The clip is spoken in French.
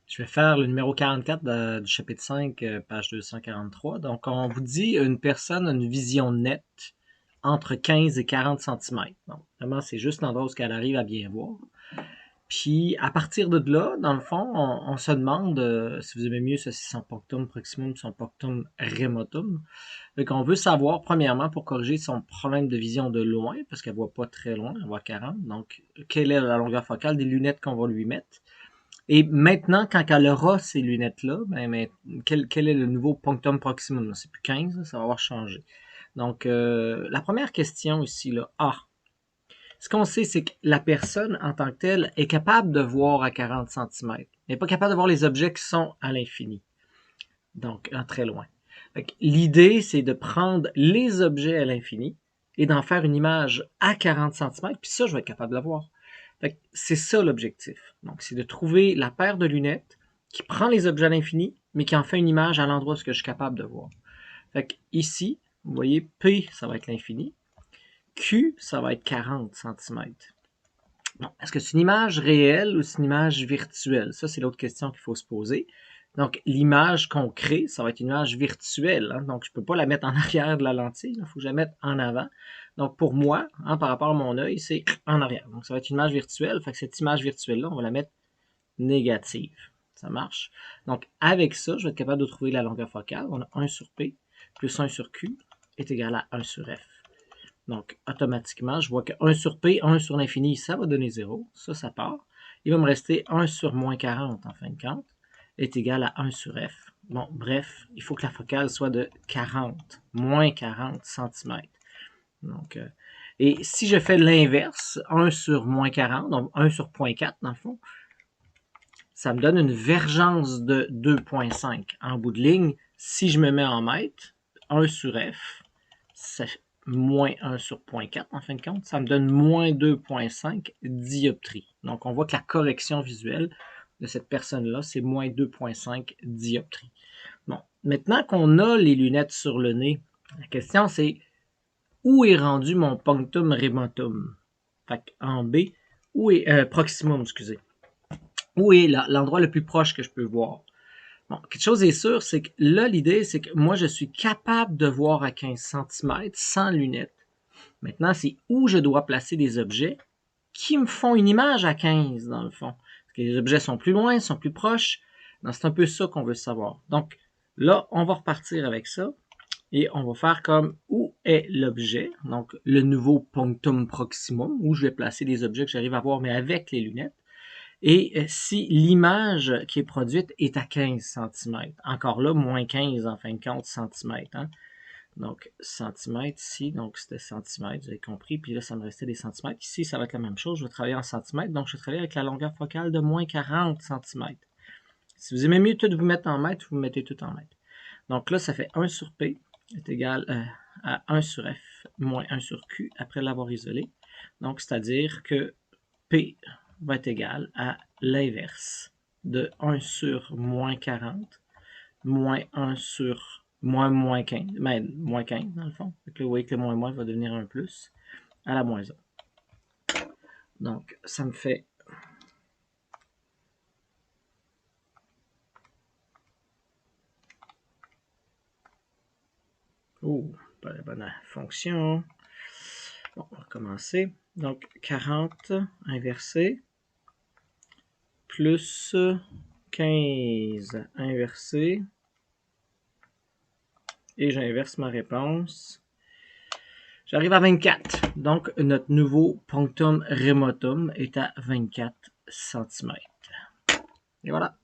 Je vais faire le numéro 44 du chapitre 5, page 243. Donc, on vous dit une personne a une vision nette entre 15 et 40 cm. Donc, vraiment, c'est juste l'endroit où elle arrive à bien voir. Puis, à partir de là, dans le fond, on se demande si vous aimez mieux ça, c'est son punctum proximum, son punctum remotum. Donc, on veut savoir, premièrement, pour corriger son problème de vision de loin, parce qu'elle ne voit pas très loin, elle voit 40. Donc, quelle est la longueur focale des lunettes qu'on va lui mettre? Et maintenant, quand elle aura ces lunettes-là, quel est le nouveau punctum proximum? C'est plus 15, ça va avoir changé. Donc, la première question ici, là, A. Ce qu'on sait, c'est que la personne, en tant que telle, est capable de voir à 40 cm. Elle n'est pas capable de voir les objets qui sont à l'infini. Donc, très loin. L'idée, c'est de prendre les objets à l'infini et d'en faire une image à 40 cm, puis ça, je vais être capable de la voir. C'est ça l'objectif. Donc, c'est de trouver la paire de lunettes qui prend les objets à l'infini, mais qui en fait une image à l'endroit où je suis capable de voir. Ici, vous voyez, P, ça va être l'infini. Q, ça va être 40 cm. Bon, est-ce que c'est une image réelle ou c'est une image virtuelle? Ça, c'est l'autre question qu'il faut se poser. Donc, l'image qu'on crée, ça va être une image virtuelle. Hein? Donc, je ne peux pas la mettre en arrière de la lentille. Il faut que je la mette en avant. Donc, pour moi, par rapport à mon œil, c'est en arrière. Donc, ça va être une image virtuelle. Fait que cette image virtuelle-là, on va la mettre négative. Ça marche. Donc, avec ça, je vais être capable de trouver la longueur focale. On a 1 sur P plus 1 sur Q est égal à 1 sur F. Donc, automatiquement, je vois que 1 sur P, 1 sur l'infini, ça va donner 0. Ça part. Il va me rester 1 sur moins 40, en fin de compte, est égal à 1 sur F. Bon, bref, il faut que la focale soit de 40, moins 40 cm. Donc, et si je fais l'inverse, 1 sur moins 40, donc 1 sur 0.4 dans le fond, ça me donne une vergence de 2.5. En bout de ligne, si je me mets en mètres, 1 sur F, ça moins 1 sur 0.4 en fin de compte, ça me donne moins 2.5 dioptries. Donc, on voit que la correction visuelle de cette personne-là, c'est moins 2.5 dioptries. Bon, maintenant qu'on a les lunettes sur le nez, la question c'est où est rendu mon punctum remotum? Fait en B, où est proximum, excusez. Où est l'endroit le plus proche que je peux voir? Bon, quelque chose est sûr, c'est que là, l'idée, c'est que moi, je suis capable de voir à 15 cm sans lunettes. Maintenant, c'est où je dois placer des objets qui me font une image à 15, dans le fond. Est-ce que les objets sont plus loin, sont plus proches? C'est un peu ça qu'on veut savoir. Donc, là, on va repartir avec ça. Et on va faire comme où est l'objet, donc le nouveau punctum proximum, où je vais placer des objets que j'arrive à voir, mais avec les lunettes. Et si l'image qui est produite est à 15 cm, encore là, moins 15 en fin de compte, centimètres. Hein? Donc, centimètres ici, donc c'était centimètres, vous avez compris. Puis là, ça me restait des centimètres. Ici, ça va être la même chose, je vais travailler en centimètres. Donc, je vais travailler avec la longueur focale de moins 40 cm. Si vous aimez mieux tout vous mettre en mètres, vous mettez tout en mètres. Donc là, ça fait 1 sur P est égal à 1 sur F moins 1 sur Q après l'avoir isolé. Donc, c'est-à-dire que P va être égal à l'inverse de 1 sur moins 40 moins 1 sur moins 15, mais moins 15 dans le fond. Donc là, vous voyez que le moins va devenir un plus à la moins 1. Donc, ça me fait pas la bonne fonction. Bon, on va recommencer. Donc, 40 inversé plus 15 inversé. Et j'inverse ma réponse. J'arrive à 24. Donc, notre nouveau punctum remotum est à 24 cm. Et voilà.